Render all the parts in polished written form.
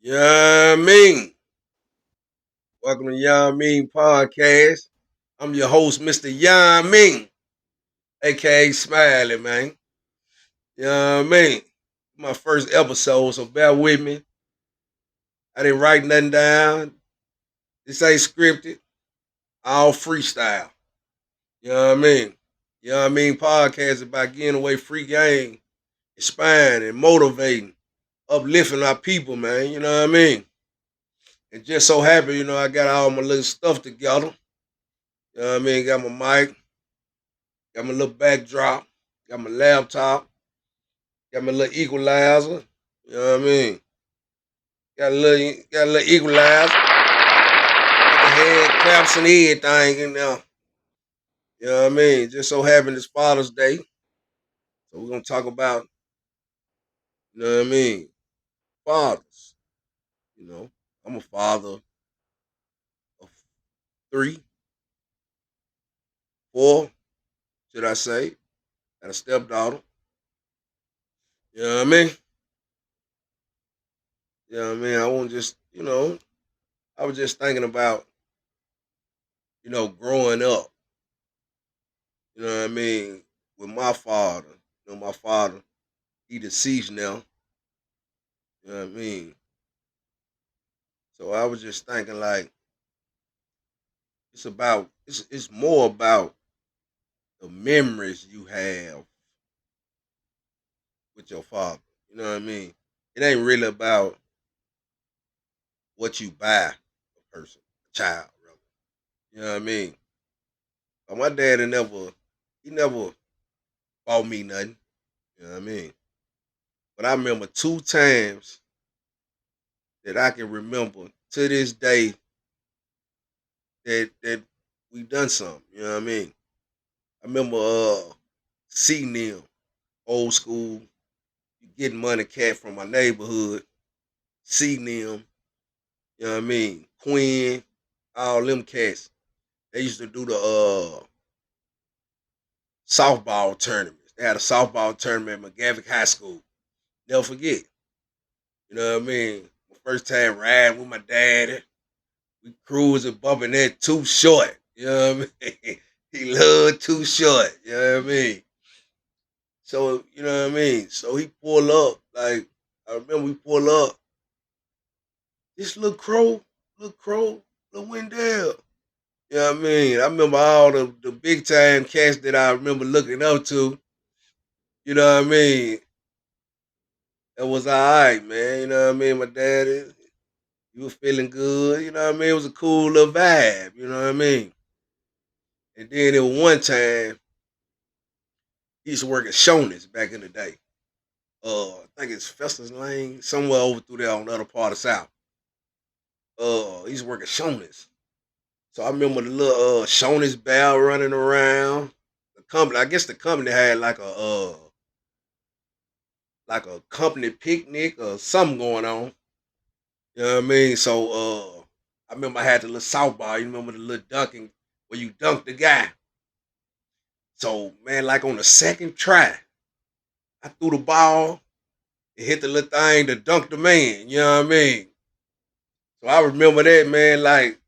YUMMMEEN. Welcome to YUMMMEEN Podcast. I'm your host, Mr. YUMMMEEN, aka Smiley, man. YUMMMEEN. My first episode, so bear with me. I didn't write nothing down. This ain't scripted. All freestyle. You know what I mean? You know what I mean? Podcast is about getting away free game, inspiring and motivating, uplifting our people, man. You know what I mean? It just so happened, I got all my little stuff together. You know what I mean? Got my mic, got my little backdrop, got my laptop, got my little equalizer. You know what I mean? Got a little equalizer, got the hand claps and everything in there. You know what I mean? Just so happened it's Father's Day. So we're gonna talk about, you know what I mean, fathers. You know, I'm a father of three, four, should I say. Got a stepdaughter. You know what I mean? You know what I mean? I won't just, I was just thinking about, growing up. You know what I mean? With my father. My father, he deceased now. You know what I mean? So I was just thinking like it's more about the memories you have with your father. You know what I mean? It ain't really about what you buy a person, a child, rather. You know what I mean? But my dad he never bought me nothing. You know what I mean? But I remember two times that I can remember to this day that we done something. You know what I mean? I remember seeing them old school, getting money cat from my neighborhood, seeing them, you know what I mean? Quinn, all them cats. They used to do the softball tournaments. They had a softball tournament at McGavick High School. Never forget. You know what I mean? My first time riding with my daddy. We cruising, bumping that too short. You know what I mean? He loved too short. You know what I mean? So, you know what I mean? So he pull up, like, I remember we pull up, this little crow, little Wendell. You know what I mean? I remember all the big time cats that I remember looking up to. You know what I mean? It was all right, man. You know what I mean? My daddy, he was feeling good. You know what I mean? It was a cool little vibe. You know what I mean? And then there was one time, he used to work at Shoney's back in the day. I think it's Festus Lane, somewhere over through there on the other part of South. He used to work at Shoney's. So I remember the little Shoney's bell running around. The company, I guess the company had like a company picnic or something going on. You know what I mean? So I remember I had the little softball. You remember the little dunking where you dunk the guy. So man, like on the second try, I threw the ball, it hit the little thing to dunk the man. You know what I mean? So I remember that, man. Like,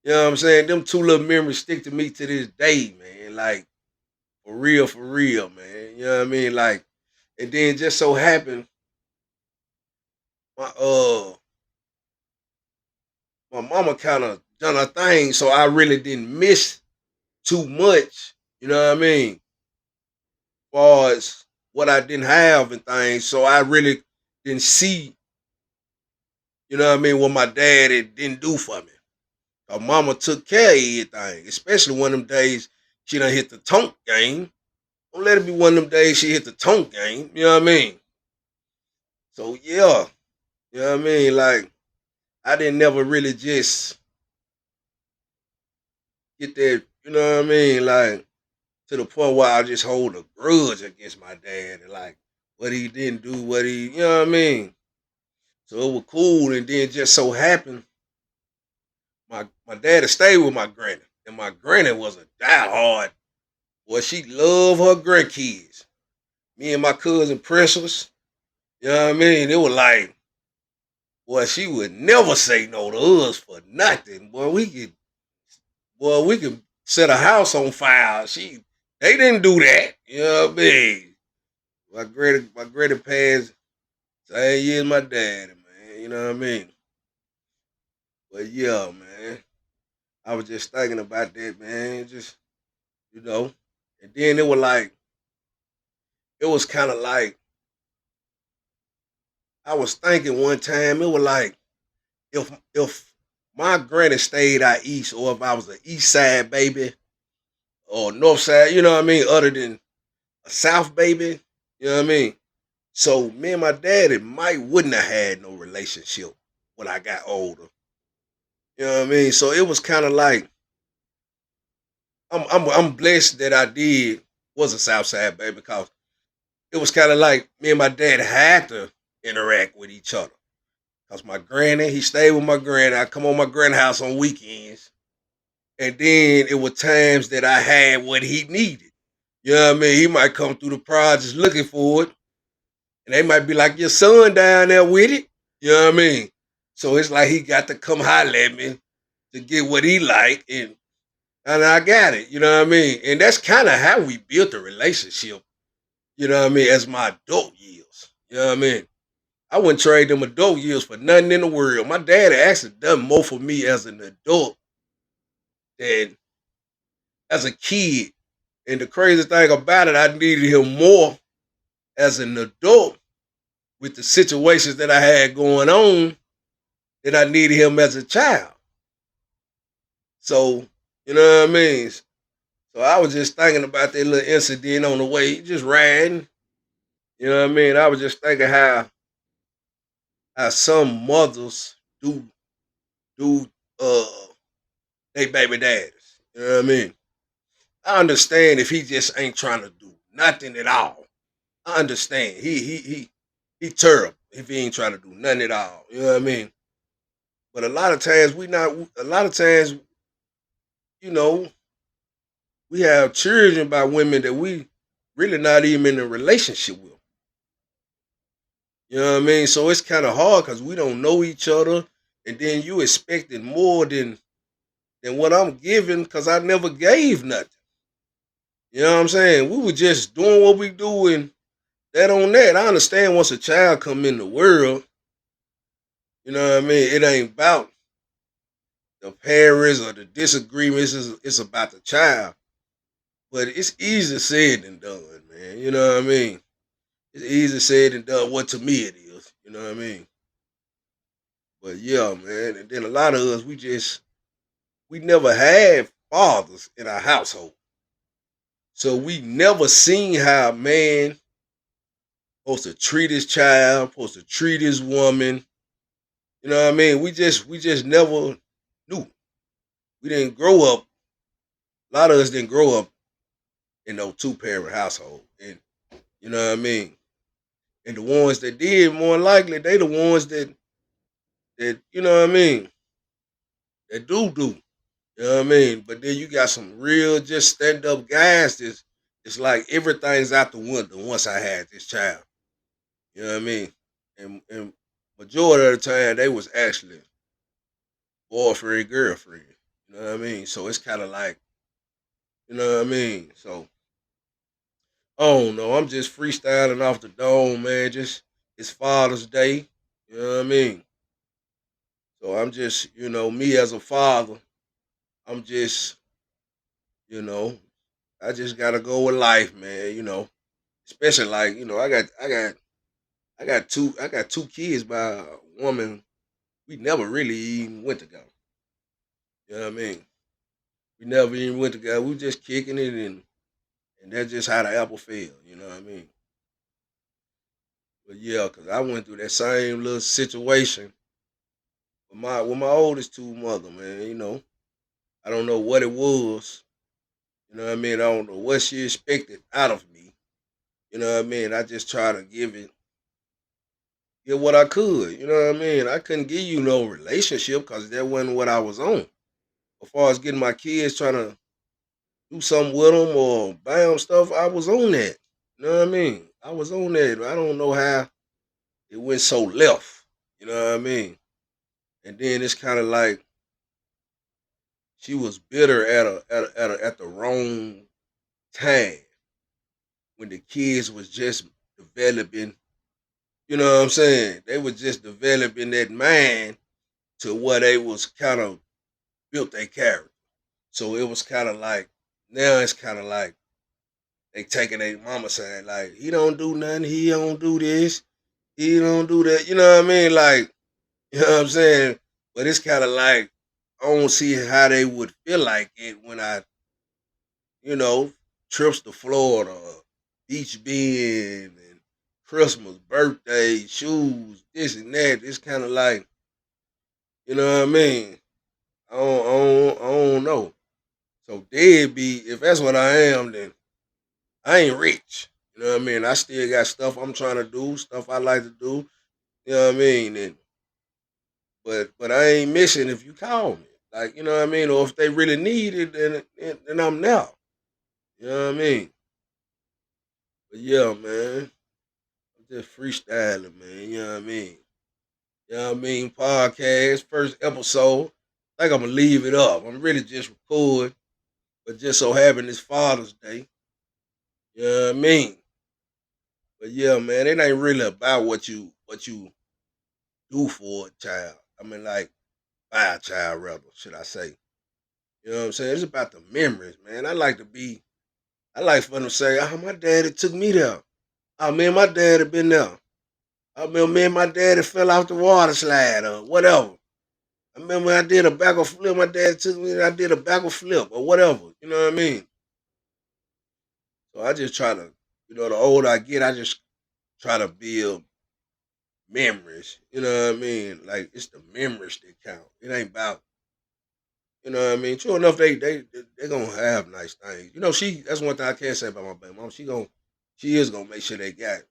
you know what I'm saying? Them two little memories stick to me to this day, man. Like, for real, man. You know what I mean? Like, and then just so happened, my my mama kind of done her thing, so I really didn't miss too much. You know what I mean? As far as what I didn't have and things, so I really didn't see. You know what I mean? What my daddy didn't do for me. Her mama took care of everything, especially one of them days she done hit the tonk game. Don't let it be one of them days she hit the tonk game. You know what I mean? So yeah, you know what I mean? Like I didn't never really just get that. You know what I mean? Like to the point where I just hold a grudge against my dad and like what he didn't do, you know what I mean? So it was cool, and then just so happened my daddy stayed with my granny, and my granny was a diehard. Well, she loved her grandkids. Me and my cousin Precious, you know what I mean? It was like Boy, she would never say no to us for nothing. Boy, we could set a house on fire. They didn't do that. You know what I mean? My granny passed same year as my daddy, man. You know what I mean? But yeah, man. I was just thinking about that, man. Just you know. And then it was kind of like I was thinking one time, it was like if my granny stayed out east, or if I was an east side baby or north side, you know what I mean, other than a south baby, you know what I mean. So me and my daddy might wouldn't have had no relationship when I got older. You know what I mean? So it was kind of like I'm blessed that I did was a south side baby, because it was kind of like me and my dad had to interact with each other. Cause my granny, he stayed with my granny. I come on my granny house on weekends, and then it were times that I had what he needed. You know what I mean? He might come through the projects looking for it, and they might be like, "Your son down there with it." You know what I mean? So it's like he got to come holler at me to get what he like, and I got it. You know what I mean? And that's kind of how we built a relationship. You know what I mean? As my adult years. You know what I mean? I wouldn't trade them adult years for nothing in the world. My dad actually done more for me as an adult than as a kid. And the crazy thing about it, I needed him more as an adult with the situations that I had going on than I needed him as a child. So, you know what I mean? So I was just thinking about that little incident on the way, just riding. You know what I mean? I was just thinking how some mothers do uh they baby daddies. You know what I mean? I understand if he just ain't trying to do nothing at all. I understand. He terrible if he ain't trying to do nothing at all. You know what I mean? But a lot of times we not. A lot of times, you know, we have children by women that we really not even in a relationship with. You know what I mean? So it's kind of hard because we don't know each other, and then you expecting more than what I'm giving because I never gave nothing. You know what I'm saying? We were just doing what we do, and that on that. I understand once a child come in the world, you know what I mean? It ain't about the parents or the disagreements. It's about the child. But it's easier said than done, man. You know what I mean? It's easier said than done. What to me it is. You know what I mean? But yeah, man. And then a lot of us, we never had fathers in our household. So we never seen how a man supposed to treat his child, supposed to treat his woman. You know what I mean? We just never knew. We didn't grow up. A lot of us didn't grow up in no two parent household. And you know what I mean? And the ones that did, more likely, they the ones that you know what I mean, that do. You know what I mean? But then you got some real just stand up guys that's it's like everything's out the window once I had this child. You know what I mean? And majority of the time they was actually boyfriend, girlfriend. You know what I mean? So it's kinda like, you know what I mean? So I don't know. I'm just freestyling off the dome, man. Just it's Father's Day. You know what I mean? So I'm just, me as a father, I'm just, you know, I just gotta go with life, man. Especially like, I got two kids by a woman we never really even went together. You know what I mean? We never even went together. We just kicking it, and that's just how the apple fell. You know what I mean? But yeah, cause I went through that same little situation with my oldest two mother, man. I don't know what it was. You know what I mean? I don't know what she expected out of me. You know what I mean? I just try to give what I could. You know what I mean? I couldn't give you no relationship because that wasn't what I was on. As far as getting my kids trying to do something with them or buy them stuff, I was on that. You know what I mean? I was on that. I don't know how it went so left. You know what I mean? And then it's kind of like she was bitter at the wrong time when the kids was just developing. You know what I'm saying? They was just developing that mind to what they was kind of built their character. So it was kind of like now it's kind of like they taking their mama saying like he don't do nothing, he don't do this, he don't do that. You know what I mean? Like you know what I'm saying? But it's kind of like I don't see how they would feel like it when I you know trips to Florida, beach being and Christmas, birthday, shoes, this and that. It's kind of like you know what I mean? I don't know. So deadbeat, if that's what I am, then I ain't rich. You know what I mean? I still got stuff I'm trying to do, stuff I like to do. You know what I mean? And but I ain't missing if you call me. Like, you know what I mean? Or if they really need it, then I'm now. You know what I mean? But yeah, man. I'm just freestyling, man. You know what I mean? You know what I mean? Podcast, first episode. I think I'm gonna leave it up. I'm really just recording, but just so having this Father's Day. You know what I mean? But yeah, man, it ain't really about what you do for a child. I mean, like by a child, rather, should I say? You know what I'm saying? It's about the memories, man. I like for them to say, "Oh, my daddy took me there. Oh, man, my daddy been there. I remember me and my daddy fell off the water slide or whatever. I remember I did a backward flip. My dad took me. And I did a backward flip or whatever. You know what I mean? So I just try to, the older I get, I just try to build memories. You know what I mean? Like it's the memories that count. It ain't about what I mean. True enough, they gonna have nice things. She that's one thing I can't say about my baby mom. She is gonna make sure they got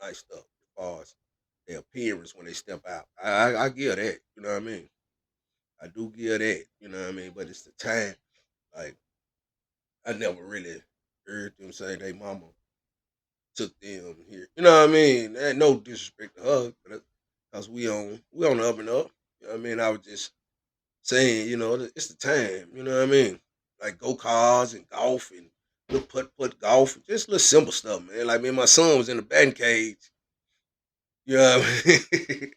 nice stuff as far as their appearance when they step out. I give that. You know what I mean? I do give that. You know what I mean? But it's the time. Like I never really heard them say they mama took them here. You know what I mean? There ain't no disrespect to her, because we on the up and up. You know what I mean? I was just saying, it's the time. You know what I mean? Like go cars and golf and little put golf, just little simple stuff, man. Like me and my son was in the batting cage. You know what I mean?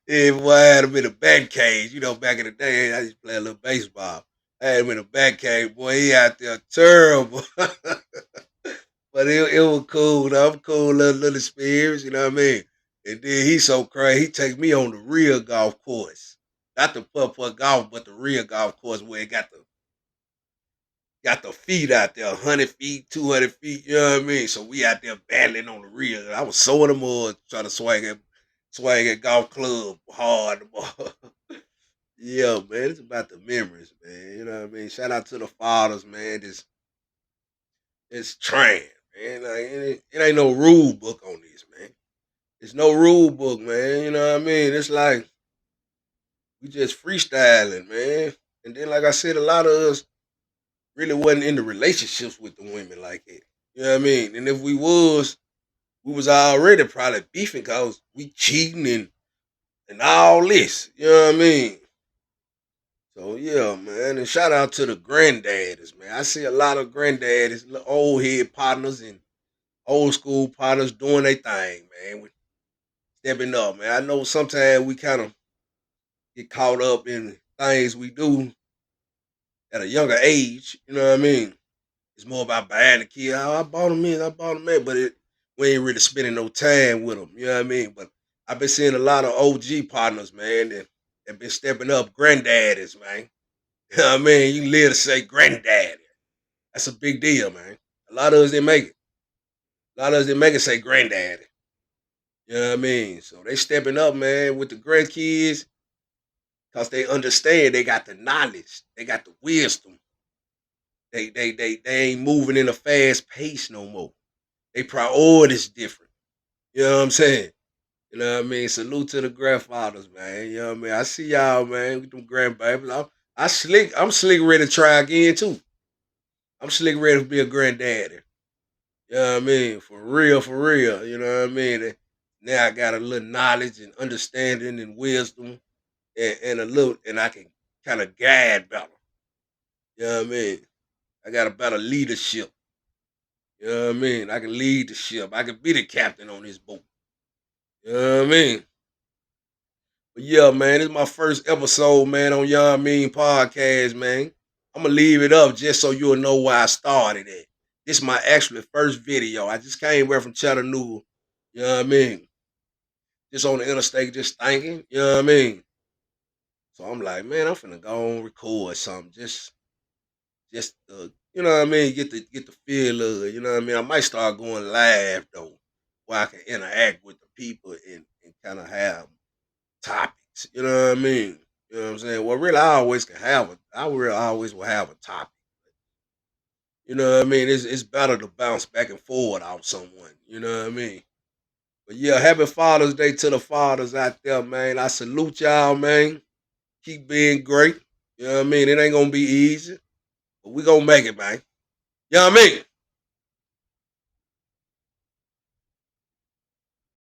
Yeah, boy, I had him in a batting cage. Back in the day, I used to play a little baseball. I had him in a batting cage. Boy, he out there terrible. But it was cool. I'm cool, little experience, you know what I mean? And then he's so crazy. He take me on the real golf course. Not the putt golf, but the real golf course where it got the feet out there, 100 feet, 200 feet, you know what I mean? So we out there battling on the real. I was sowing them all, trying to swag at golf club hard. Yeah, man, it's about the memories, man. You know what I mean? Shout out to the fathers, man. It's train, man. Like, it ain't no rule book on this, man. It's no rule book, man. You know what I mean? It's like we just freestyling, man. And then, like I said, a lot of us really wasn't in the relationships with the women like that. You know what I mean? And if we was already probably beefing because we cheating and all this. You know what I mean? So yeah, man. And shout out to the granddaddies, man. I see a lot of granddaddies, old head partners and old school partners doing their thing, man. Stepping up, man. I know sometimes we kind of get caught up in things we do at a younger age. You know what I mean? It's more about buying the kid. Oh, I bought him in, I bought him in, but we ain't really spending no time with them. You know what I mean? But I've been seeing a lot of OG partners, man, that have been stepping up. Granddaddies, man. You know what I mean? You live to say granddaddy. That's a big deal, man. A lot of us didn't make it. A lot of us didn't make it say granddaddy. You know what I mean? So they stepping up, man, with the grandkids because they understand they got the knowledge, they got the wisdom. They ain't moving in a fast pace no more. They priorities different. You know what I'm saying? You know what I mean? Salute to the grandfathers, man. You know what I mean? I see y'all, man, with them grandbabies. I'm slick ready to try again too. I'm slick ready to be a granddaddy. You know what I mean? For real, for real. You know what I mean? Now I got a little knowledge and understanding and wisdom and a little, and I can kind of guide better. You know what I mean? I got a better leadership. You know what I mean? I can lead the ship. I can be the captain on this boat. You know what I mean? But yeah, man, this is my first episode, man, on YUMMMEEN podcast, man. I'm gonna leave it up just so you'll know where I started at. This is my actually first video. I just came back from Chattanooga. You know what I mean? Just on the interstate, just thinking. You know what I mean? So I'm like, man, I'm finna go and record something. Just you know what I mean, get the feel of it. You know what I mean? I might start going live though, where I can interact with the people and kind of have topics. You know what I mean? You know what I'm saying? Well, really, I really always will have a topic. You know what I mean? It's better to bounce back and forward off someone. You know what I mean? But yeah, happy Father's Day to the fathers out there, man. I salute y'all, man. Keep being great. You know what I mean? It ain't gonna be easy, but we gonna make it, man. You know what I mean?